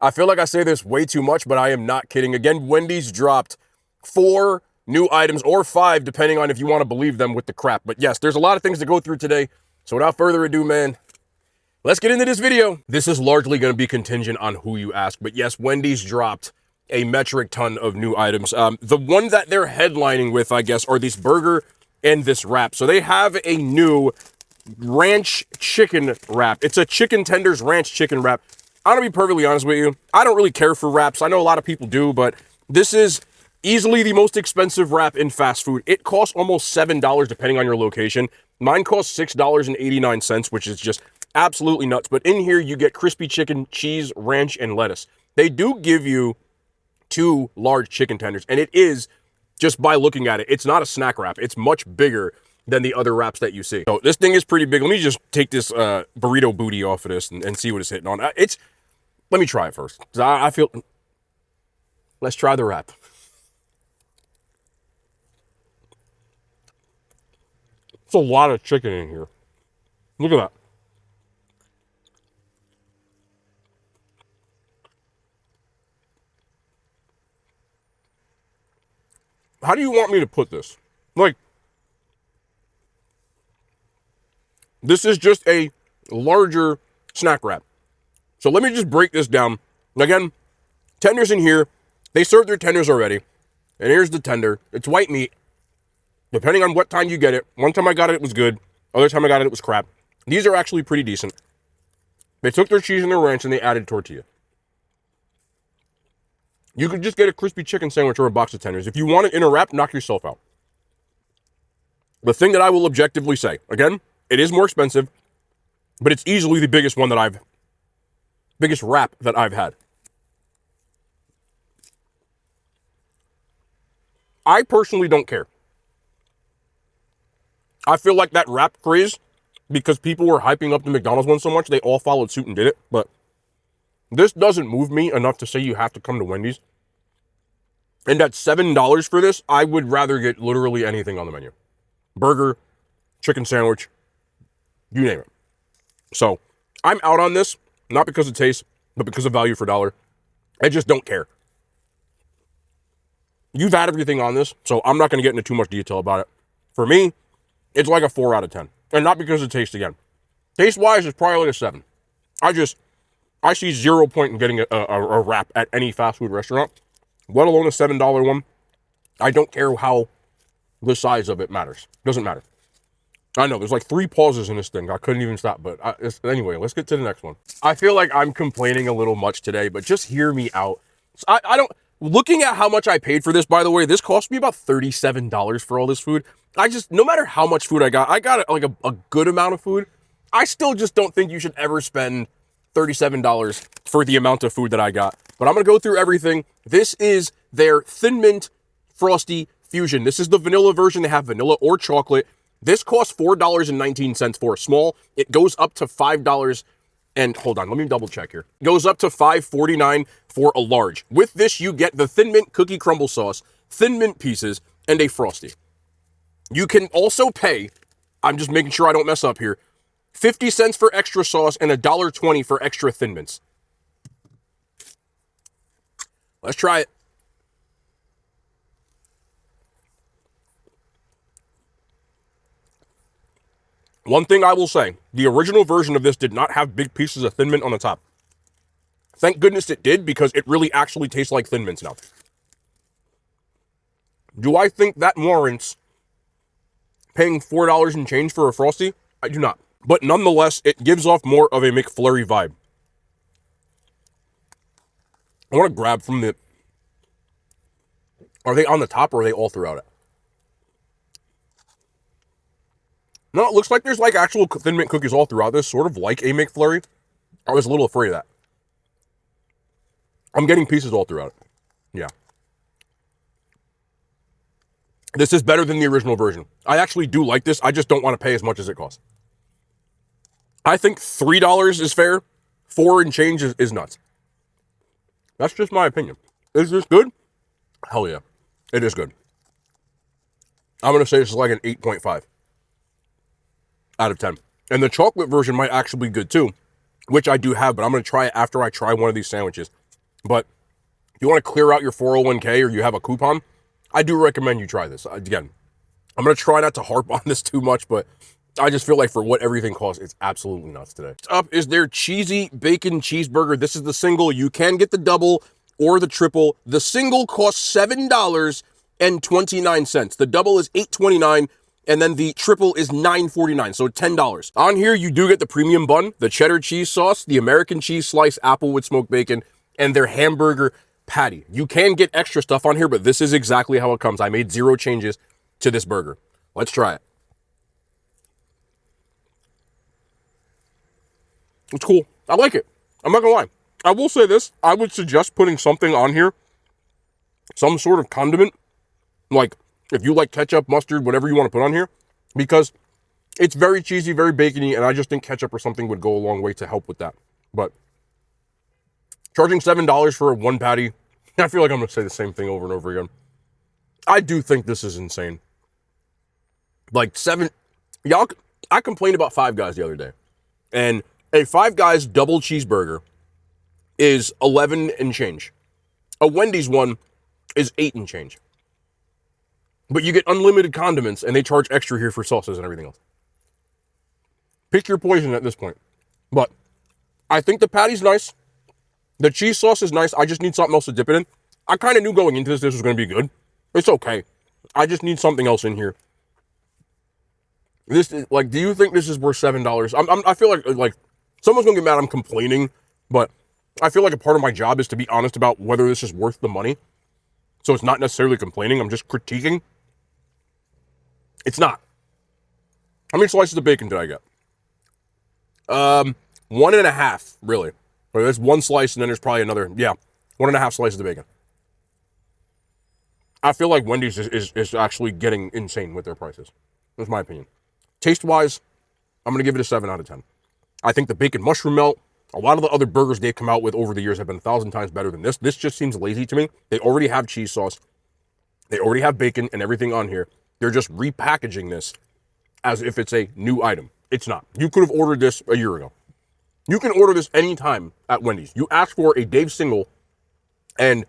I feel like I say this way too much, but I am not kidding. Again, Wendy's dropped 4 new items, or 5, depending on if you want to believe them with the crap. But yes, there's a lot of things to go through today. So without further ado, man, let's get into this video. This is largely going to be contingent on who you ask. But yes, Wendy's dropped a metric ton of new items. The one that they're headlining with, I guess, are this burger and this wrap. So they have a new ranch chicken wrap. It's a chicken tenders ranch chicken wrap. I'm gonna be perfectly honest with you. I don't really care for wraps. I know a lot of people do, but this is easily the most expensive wrap in fast food. It costs almost $7 depending on your location. Mine costs $6.89, which is just absolutely nuts. But in here, you get crispy chicken, cheese, ranch, and lettuce. They do give you 2 large chicken tenders, and it is, just by looking at it, it's not a snack wrap. It's much bigger than the other wraps that you see. So this thing is pretty big. Let me just take this burrito booty off of this and see what it's hitting on. Let me try it first. I feel, let's try the wrap. It's a lot of chicken in here. Look at that. How do you want me to put this? Like, this is just a larger snack wrap. So let me just break this down. Again, tenders in here. They serve their tenders already. And here's the tender. It's white meat. Depending on what time you get it. One time I got it, it was good. Other time I got it, it was crap. These are actually pretty decent. They took their cheese and their ranch and they added tortilla. You could just get a crispy chicken sandwich or a box of tenders. If you want it in a wrap, knock yourself out. The thing that I will objectively say, again, it is more expensive, but it's easily the biggest wrap that I've had. I personally don't care. I feel like that wrap craze, because people were hyping up the McDonald's one so much, they all followed suit and did it. But this doesn't move me enough to say you have to come to Wendy's. And at $7 for this, I would rather get literally anything on the menu. Burger, chicken sandwich, you name it. So I'm out on this, not because of taste, but because of value for dollar. I just don't care. You've had everything on this, so I'm not going to get into too much detail about it. For me, it's like a 4 out of 10. And not because of taste again. Taste-wise, it's probably like a 7. I see 0 point in getting a wrap at any fast food restaurant, let alone a $7 one. I don't care how the size of it matters. Doesn't matter. I know, there's like 3 pauses in this thing. I couldn't even stop, but anyway, let's get to the next one. I feel like I'm complaining a little much today, but just hear me out. I don't, looking at how much I paid for this, by the way, this cost me about $37 for all this food. No matter how much food I got like a good amount of food. I still just don't think you should ever spend $37 for the amount of food that I got. But I'm going to go through everything. This is their Thin Mint Frosty Fusion. This is the vanilla version. They have vanilla or chocolate. This costs $4.19 for a small. It goes up to $5. And hold on, let me double check here. It goes up to $5.49 for a large. With this, you get the Thin Mint cookie crumble sauce, Thin Mint pieces, and a Frosty. You can also pay, I'm just making sure I don't mess up here, 50 cents for extra sauce and $1.20 for extra Thin Mints. Let's try it. One thing I will say, the original version of this did not have big pieces of Thin Mint on the top. Thank goodness it did, because it really actually tastes like Thin Mints now. Do I think that warrants paying $4 and change for a Frosty? I do not. But nonetheless, it gives off more of a McFlurry vibe. I want to grab from the... Are they on the top or are they all throughout it? No, it looks like there's like actual Thin Mint cookies all throughout this, sort of like a McFlurry. I was a little afraid of that. I'm getting pieces all throughout it. Yeah. This is better than the original version. I actually do like this. I just don't want to pay as much as it costs. I think $3 is fair. 4 and change is nuts. That's just my opinion. Is this good? Hell yeah. It is good. I'm going to say this is like an 8.5 out of 10. And the chocolate version might actually be good too, which I do have, but I'm going to try it after I try one of these sandwiches. But if you want to clear out your 401k or you have a coupon, I do recommend you try this. Again, I'm going to try not to harp on this too much, but I just feel like for what everything costs, it's absolutely nuts today. Next up is their cheesy bacon cheeseburger. This is the single. You can get the double or the triple. The single costs $7.29. The double is $8.29. And then the triple is $9.49, so $10. On here, you do get the premium bun, the cheddar cheese sauce, the American cheese slice, apple with smoked bacon, and their hamburger patty. You can get extra stuff on here, but this is exactly how it comes. I made 0 changes to this burger. Let's try it. It's cool. I like it. I'm not gonna lie. I will say this. I would suggest putting something on here, some sort of condiment, like if you like ketchup, mustard, whatever you want to put on here, because it's very cheesy, very bacony, and I just think ketchup or something would go a long way to help with that. But charging $7 for a one patty, I feel like I'm going to say the same thing over and over again. I do think this is insane. Like I complained about Five Guys the other day, and a Five Guys double cheeseburger is 11 and change. A Wendy's one is 8 and change. But you get unlimited condiments, and they charge extra here for sauces and everything else. Pick your poison at this point. But I think the patty's nice. The cheese sauce is nice. I just need something else to dip it in. I kind of knew going into this was going to be good. It's okay. I just need something else in here. This is, like, do you think this is worth $7? I feel like someone's going to get mad I'm complaining, but I feel like a part of my job is to be honest about whether this is worth the money. So it's not necessarily complaining. I'm just critiquing. It's not. How many slices of bacon did I get? 1.5, really. Or there's one slice and then there's probably another, 1.5 slices of bacon. I feel like Wendy's is actually getting insane with their prices. That's my opinion. Taste-wise, I'm going to give it a 7 out of 10. I think the bacon mushroom melt, a lot of the other burgers they've come out with over the years have been 1,000 times better than this. This just seems lazy to me. They already have cheese sauce. They already have bacon and everything on here. They're just repackaging this as if it's a new item. It's not. You could have ordered this a year ago. You can order this anytime at Wendy's. You ask for a Dave single and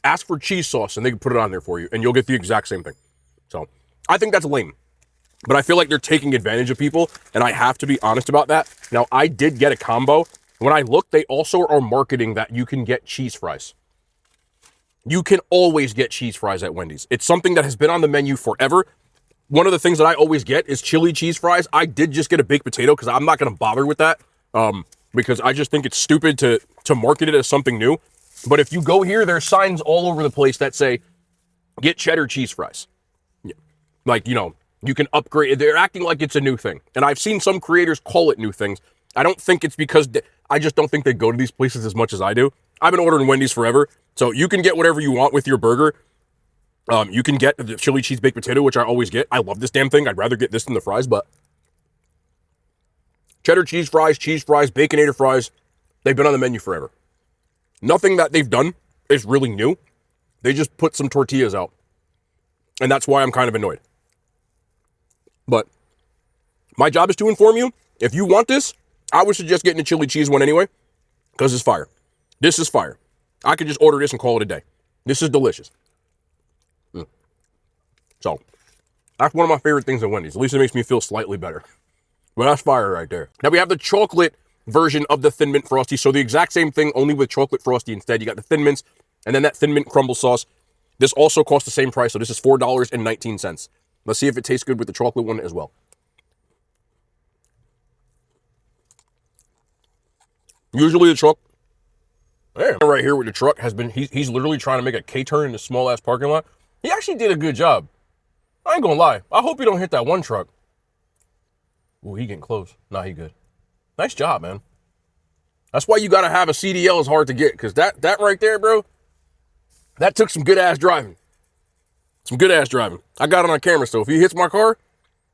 ask for cheese sauce, and they can put it on there for you, and you'll get the exact same thing. So I think that's lame. But I feel like they're taking advantage of people, and I have to be honest about that. Now, I did get a combo. When I looked, they also are marketing that you can get cheese fries. You can always get cheese fries at Wendy's. It's something that has been on the menu forever. One of the things that I always get is chili cheese fries. I did just get a baked potato because I'm not going to bother with that because I just think it's stupid to market it as something new. But if you go here, there's signs all over the place that say, get cheddar cheese fries. Yeah. Like, you can upgrade. They're acting like it's a new thing. And I've seen some creators call it new things. I don't think it's because I just don't think they go to these places as much as I do. I've been ordering Wendy's forever. So you can get whatever you want with your burger. You can get the chili cheese baked potato, which I always get. I love this damn thing. I'd rather get this than the fries, but cheddar cheese fries, Baconator fries, they've been on the menu forever. Nothing that they've done is really new. They just put some tortillas out. And that's why I'm kind of annoyed. But my job is to inform you. If you want this, I would suggest getting a chili cheese one anyway, because it's fire. This is fire. I could just order this and call it a day. This is delicious. So, that's one of my favorite things at Wendy's. At least it makes me feel slightly better. But that's fire right there. Now we have the chocolate version of the Thin Mint Frosty. So the exact same thing, only with chocolate Frosty instead. You got the Thin Mints and then that Thin Mint crumble sauce. This also costs the same price. So this is $4.19. Let's see if it tastes good with the chocolate one as well. Usually the truck, right here with the truck has been, he's literally trying to make a K-turn in this small ass parking lot. He actually did a good job. I ain't gonna lie. I hope he don't hit that one truck. Ooh, he getting close. Nah, he good. Nice job, man. That's why you gotta have a CDL is hard to get, because that right there, bro, that took some good ass driving. Some good ass driving. I got it on camera, so if he hits my car,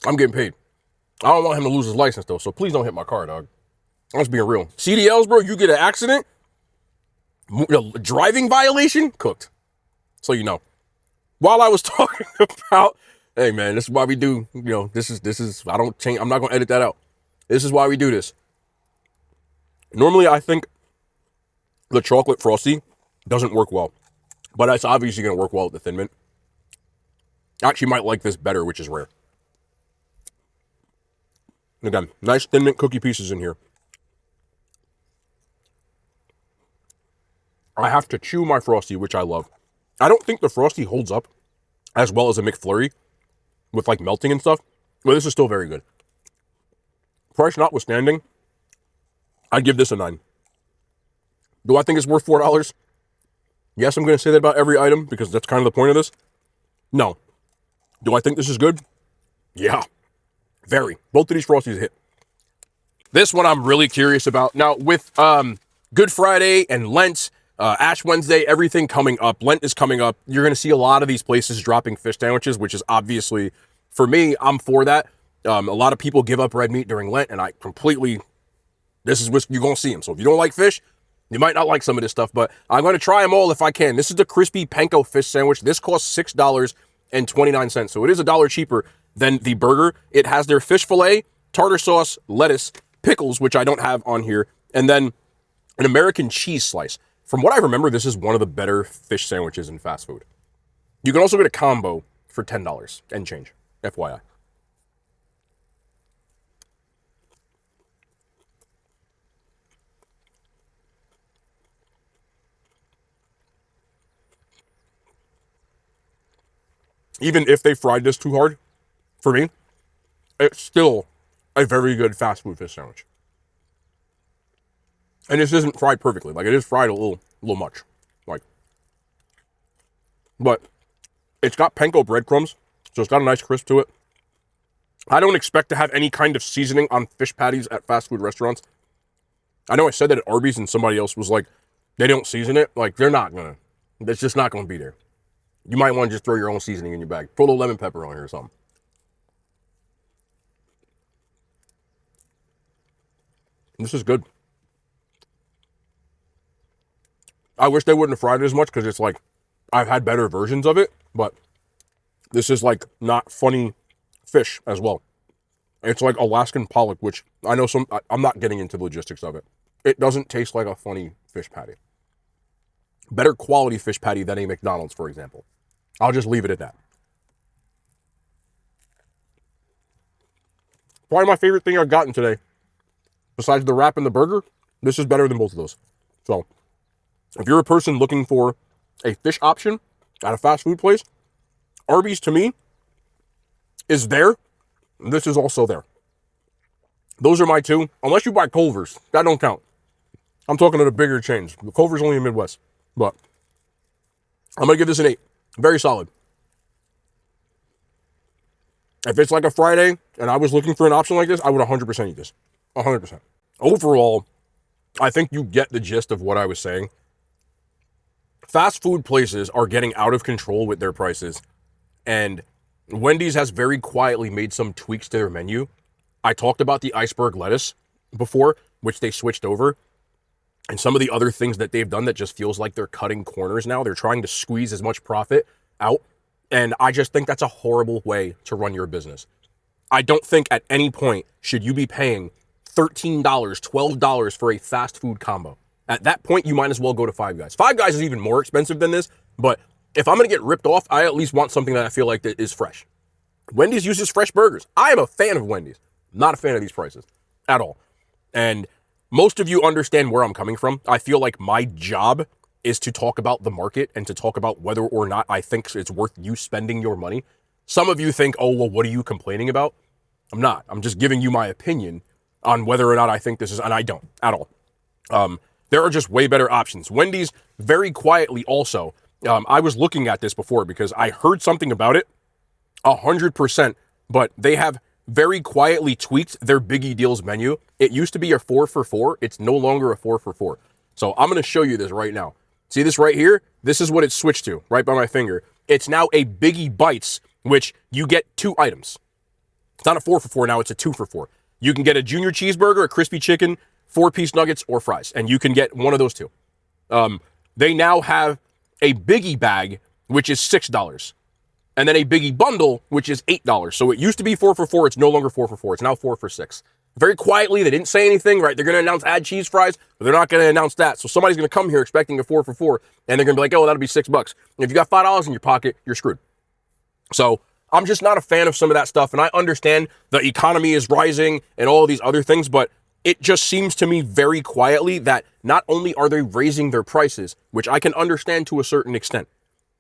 I'm getting paid. I don't want him to lose his license though, so please don't hit my car, dog. I'm just being real. CDLs, bro, you get an accident, driving violation, cooked. So you know. While I was talking about, hey man, this is why we do, this is, I don't change, I'm not going to edit that out. This is why we do this. Normally I think the chocolate Frosty Doesn't work well. But it's obviously going to work well with the Thin Mint. I actually might like this better, which is rare. Again, nice Thin Mint cookie pieces in here. I have to chew my Frosty, which I love. I don't think the Frosty holds up as well as a McFlurry with like melting and stuff, but this is still very good. Price notwithstanding, I'd give this a 9. Do I think it's worth $4? Yes, I'm going to say that about every item because that's kind of the point of this. No. Do I think this is good? Yeah. Very. Both of these Frosties hit. This one I'm really curious about. Now, with Good Friday and Lent, Ash Wednesday, everything coming up, Lent is coming up, you're going to see a lot of these places dropping fish sandwiches, which is obviously, for me, I'm for that. A lot of people give up red meat during Lent, and I completely, this is what you're going to see them. So if you don't like fish, you might not like some of this stuff, but I'm going to try them all if I can. This is the crispy panko fish sandwich. This costs $6.29, so it is $1 cheaper than the burger. It has their fish fillet, tartar sauce, lettuce, pickles, which I don't have on here, and then an American cheese slice. From what I remember, this is one of the better fish sandwiches in fast food. You can also get a combo for $10 and change, FYI. Even if they fried this too hard, for me, it's still a very good fast food fish sandwich. And this isn't fried perfectly. Like, it is fried a little much. Like, but it's got panko breadcrumbs, so it's got a nice crisp to it. I don't expect to have any kind of seasoning on fish patties at fast food restaurants. I know I said that at Arby's and somebody else was like, they don't season it. Like, they're not gonna. It's just not gonna be there. You might want to just throw your own seasoning in your bag. Put a little lemon pepper on here or something. This is good. I wish they wouldn't have fried it as much because it's like, I've had better versions of it, but this is like not funny fish as well. It's like Alaskan pollock, which I know I'm not getting into the logistics of it. It doesn't taste like a funny fish patty. Better quality fish patty than a McDonald's, for example. I'll just leave it at that. Probably my favorite thing I've gotten today. Besides the wrap and the burger, this is better than both of those. So, if you're a person looking for a fish option at a fast food place, Arby's to me is there. This is also there. Those are my two. Unless you buy Culver's, that don't count. I'm talking to the bigger chains. The Culver's only in Midwest. But I'm going to give this an 8. Very solid. If it's like a Friday and I was looking for an option like this, I would 100% eat this. 100%. Overall, I think you get the gist of what I was saying. Fast food places are getting out of control with their prices. And Wendy's has very quietly made some tweaks to their menu. I talked about the iceberg lettuce before, which they switched over. And some of the other things that they've done that just feels like they're cutting corners now. They're trying to squeeze as much profit out. And I just think that's a horrible way to run your business. I don't think at any point should you be paying $13, $12 for a fast food combo. At that point, you might as well go to Five Guys. Five Guys is even more expensive than this, but if I'm going to get ripped off, I at least want something that I feel like that is fresh. Wendy's uses fresh burgers. I am a fan of Wendy's. Not a fan of these prices at all. And most of you understand where I'm coming from. I feel like my job is to talk about the market and to talk about whether or not I think it's worth you spending your money. Some of you think, oh, well, what are you complaining about? I'm not. I'm just giving you my opinion on whether or not I think this is, and I don't at all. There are just way better options. Wendy's very quietly also, I was looking at this before because I heard something about it 100%, but they have very quietly tweaked their Biggie Deals menu. It used to be a 4 for $4. It's no longer a 4 for $4. So I'm going to show you this right now. See this right here? This is what it's switched to, right by my finger. It's now a Biggie Bites, which you get 2 items. It's not a 4 for $4 now, it's a 2 for $4. You can get a junior cheeseburger, a crispy chicken, 4-piece nuggets, or fries, and you can get one of those 2. They now have a Biggie bag, which is $6, and then a Biggie bundle, which is $8. So it used to be 4 for $4. It's no longer 4 for $4. It's now 4 for $6. very quietly. They didn't say anything, right? They're going to announce add cheese fries, but they're not going to announce that. So somebody's going to come here expecting a 4 for $4, and they're going to be like, oh, that'll be $6. And if you got $5 in your pocket, you're screwed. So I'm just not a fan of some of that stuff. And I understand the economy is rising and all of these other things, but it just seems to me very quietly that not only are they raising their prices, which I can understand to a certain extent,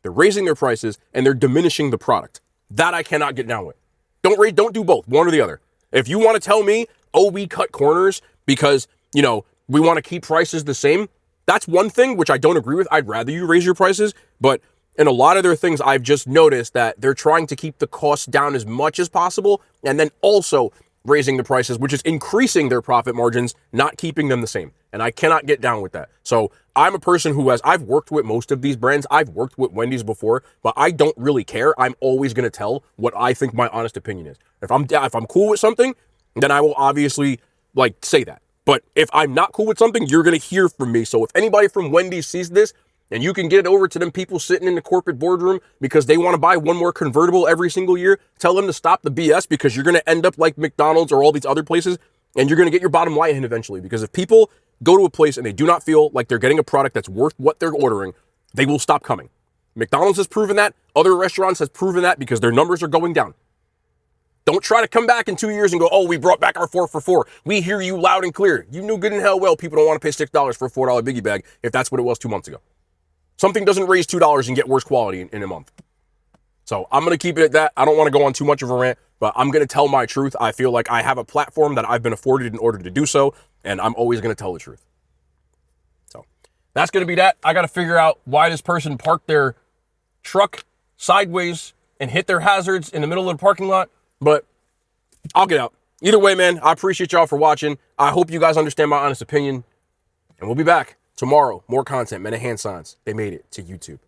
they're raising their prices and they're diminishing the product. That I cannot get down with. Don't do both, one or the other. If you want to tell me, oh, we cut corners because, we want to keep prices the same, that's one thing which I don't agree with. I'd rather you raise your prices, but in a lot of their things, I've just noticed that they're trying to keep the costs down as much as possible and then also raising the prices, which is increasing their profit margins, not keeping them the same. And I cannot get down with that. So I'm a person who I've worked with most of these brands. I've worked with Wendy's before, but I don't really care. I'm always going to tell what I think my honest opinion is. If I'm cool with something, then I will obviously say that. But if I'm not cool with something, you're going to hear from me. So if anybody from Wendy's sees this, and you can get it over to them people sitting in the corporate boardroom because they want to buy one more convertible every single year, tell them to stop the BS, because you're going to end up like McDonald's or all these other places, and you're going to get your bottom line in eventually. Because if people go to a place and they do not feel like they're getting a product that's worth what they're ordering, they will stop coming. McDonald's has proven that. Other restaurants has proven that because their numbers are going down. Don't try to come back in 2 years and go, oh, we brought back our 4 for $4. We hear you loud and clear. You knew good and hell well people don't want to pay $6 for a $4 biggie bag if that's what it was 2 months ago. Something doesn't raise $2 and get worse quality in a month. So I'm going to keep it at that. I don't want to go on too much of a rant, but I'm going to tell my truth. I feel like I have a platform that I've been afforded in order to do so, and I'm always going to tell the truth. So that's going to be that. I got to figure out why this person parked their truck sideways and hit their hazards in the middle of the parking lot, but I'll get out. Either way, man, I appreciate y'all for watching. I hope you guys understand my honest opinion, and we'll be back tomorrow. More content, men and hand signs. They made it to YouTube.